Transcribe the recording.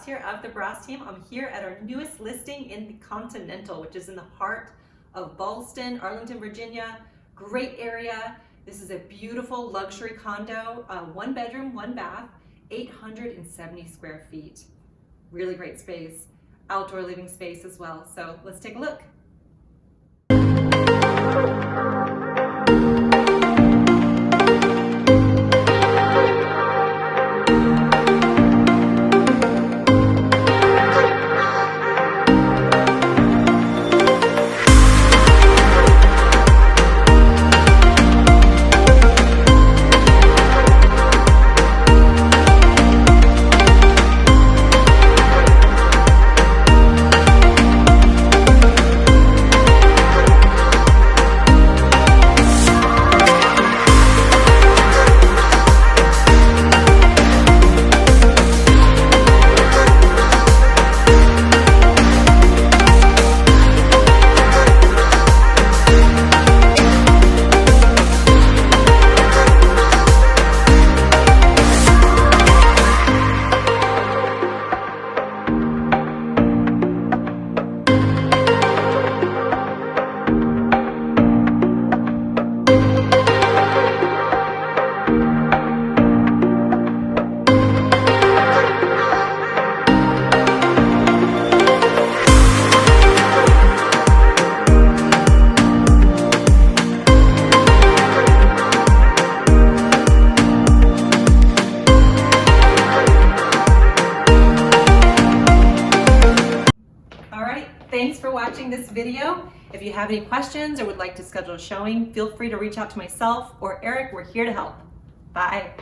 here of the Bross team. I'm here at our newest listing in the Continental, which is in the heart of Ballston, Arlington, Virginia. Great area. This is a beautiful luxury condo, 1 bedroom, 1 bath, 870 square feet. Really great space, outdoor living space as well. So let's take a look. Thanks for watching this video. If you have any questions or would like to schedule a showing, feel free to reach out to myself or Eric. We're here to help. Bye.